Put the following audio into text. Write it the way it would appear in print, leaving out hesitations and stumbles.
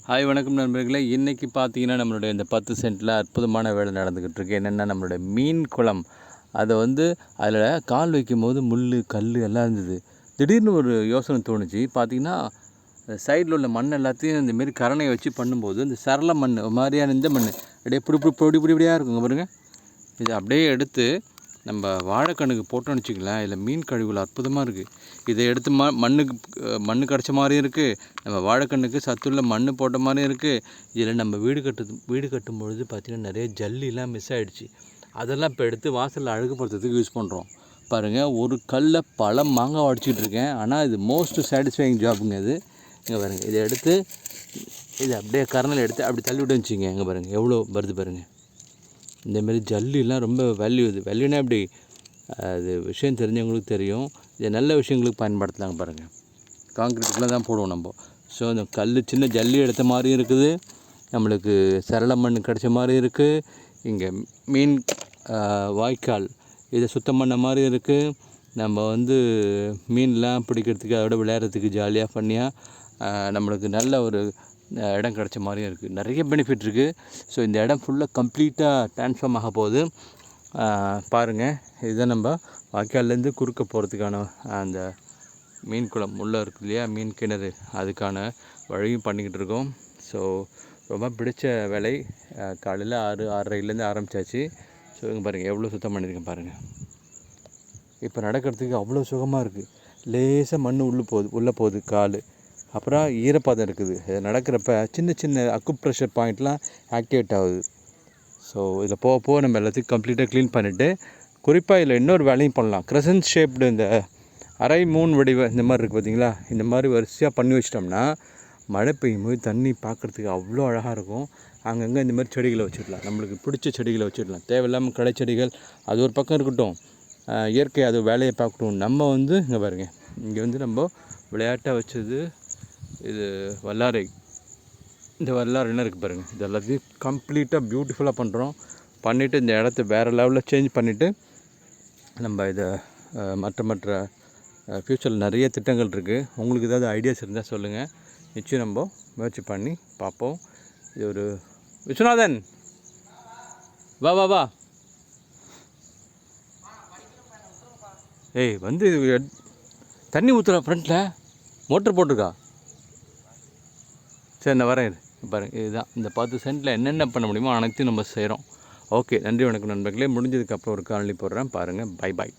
Hi வணக்கம் நண்பர்களே. இன்றைக்கி பார்த்தீங்கன்னா நம்மளுடைய இந்த 10 சென்ட்டில் அற்புதமான வேலை நடந்துக்கிட்டு இருக்கு. என்னென்னா நம்மளுடைய மீன் குளம். அதை அதில் கால் வைக்கும் போது முள் கல் எல்லாம் இருந்தது. திடீர்னு ஒரு யோசனை தோணுச்சு. பார்த்தீங்கன்னா சைடில் உள்ள மண் எல்லாத்தையும் இந்தமாரி கரணையை வச்சு பண்ணும்போது இந்த சரள மண் மாதிரியான இந்த மண் அப்படியே பொடியாக இருக்குங்க பாருங்கள். இதை அப்படியே எடுத்து நம்ம வாழைக்கண்ணுக்கு போட்டோன்னு வச்சுக்கலாம். இதில் மீன் கழிவுகள் அற்புதமாக இருக்குது. இதை எடுத்து மண் கிடச்ச மாதிரியும் இருக்குது, நம்ம வாழைக்கண்ணுக்கு சத்துள்ள மண் போட்ட மாதிரியும் இருக்குது. இதில் நம்ம வீடு கட்டும் பொழுது பார்த்திங்கன்னா நிறைய ஜல்லிலாம் மிஸ் ஆகிடுச்சு. அதெல்லாம் இப்போ எடுத்து வாசலில் அழகுபடுத்துறதுக்கு யூஸ் பண்ணுறோம். பாருங்கள், ஒரு கல்லை பல மாங்காய் அடிச்சிக்கிட்டு இருக்கேன். ஆனால் இது மோஸ்ட் சாட்டிஸ்ஃபைங் ஜாப்புங்க இது. இங்கே பாருங்கள், இதை எடுத்து இதை அப்படியே கரணையில் எடுத்து அப்படி தள்ளி விட்டு வச்சுங்க. இங்கே பாருங்கள் எவ்வளோ வருது பாருங்கள். இந்தமாரி ஜல்லிலாம் ரொம்ப வேல்யூனா இப்படி அது விஷயம் தெரிஞ்சவங்களுக்கு தெரியும். இதை நல்ல விஷயங்களுக்கு பயன்படுத்தலாங்க பாருங்கள். காங்கிரீட்டுக்குலாம் தான் போடுவோம் நம்ம. ஸோ அந்த கல் சின்ன ஜல்லி எடுத்த மாதிரியும் இருக்குது, நம்மளுக்கு சரள மண் கிடச்ச மாதிரி இருக்குது. இங்கே மீன் வாய்க்கால் இதை சுத்தம் பண்ண மாதிரி இருக்குது. நம்ம மீன்லாம் பிடிக்கிறதுக்கு அதோட விளையாடுறதுக்கு ஜாலியாக பண்ணியாக நம்மளுக்கு நல்ல ஒரு இடம் கிடச்ச மாதிரியும் இருக்குது. நிறைய பெனிஃபிட் இருக்குது. ஸோ இந்த இடம் ஃபுல்லாக கம்ப்ளீட்டாக ட்ரான்ஸ்ஃபார்ம் ஆக போகுது. பாருங்கள், இதுதான் நம்ம வாய்க்கால்லேருந்து குறுக்க போகிறதுக்கான அந்த மீன் குளம் உள்ளே இருக்குது இல்லையா, மீன் கிணறு, அதுக்கான வழியும் பண்ணிக்கிட்டு இருக்கோம். ஸோ ரொம்ப பிடிச்ச வேலை. காலையில் 6:30லேருந்து ஆரம்பித்தாச்சு. ஸோ இங்கே பாருங்கள் எவ்வளோ சுத்தம் பண்ணியிருக்கேன் பாருங்கள். இப்போ நடக்கிறதுக்கு அவ்வளோ சுகமாக இருக்குது. லேசாக மண் உள்ளே போகுது கால், அப்புறம் ஈரப்பதம் இருக்குது. இது நடக்கிறப்ப சின்ன அக்குப்ரெஷர் பாயிண்ட்லாம் ஆக்டிவேட் ஆகுது. ஸோ இதில் போக நம்ம எல்லாத்தையும் கம்ப்ளீட்டாக க்ளீன் பண்ணிவிட்டு, குறிப்பாக இதில் இன்னொரு வேலையும் பண்ணலாம். க்ரெசன்ட் ஷேப்டு இந்த அரை மூன் வடிவ இந்த மாதிரி இருக்குது பார்த்திங்களா, இந்த மாதிரி வரிசையாக பண்ணி வச்சிட்டோம்னா மழை பெய்யும் போது தண்ணி பார்க்குறதுக்கு அவ்வளோ அழகாக இருக்கும். அங்கங்கே இந்த மாதிரி செடிகளை வச்சிடலாம், நம்மளுக்கு பிடிச்ச செடிகளை வச்சிடலாம். தேவையில்லாமல் கடை செடிகள் அது ஒரு பக்கம் இருக்கட்டும், இயற்கை அது வேலையை பார்க்கட்டும். நம்ம இங்கே பாருங்கள், இங்கே நம்ம விளையாட்டாக வச்சது இது வல்லாரை. இந்த வல்லாரை என்ன இருக்குது பாருங்கள். இது எல்லாத்தையும் கம்ப்ளீட்டாக பியூட்டிஃபுல்லாக பண்ணுறோம். பண்ணிவிட்டு இந்த இடத்த வேறு லெவலில் சேஞ்ச் பண்ணிவிட்டு நம்ம இதை மற்ற ஃப்யூச்சரில் நிறைய திட்டங்கள் இருக்குது. உங்களுக்கு ஏதாவது ஐடியாஸ் இருந்தால் சொல்லுங்கள். நிச்சயம் நம்ம முயற்சி பண்ணி பார்ப்போம். இது ஒரு விஸ்வநாதன் வா ஏய் தண்ணி ஊற்றுறா, ஃப்ரண்ட்டில் மோட்டர் போட்டிருக்கா. சரி, நான் வரேன். பாருங்கள், இதுதான் இந்த 10 சென்ட்டில் என்னென்ன பண்ண முடியுமோ அனைத்தையும் நம்ம செய்கிறோம். ஓகே, நன்றி வணக்கம் நண்பர்களே. முடிஞ்சதுக்கப்புறம் ஒரு காணொளி போடுறேன் பாருங்கள். பை.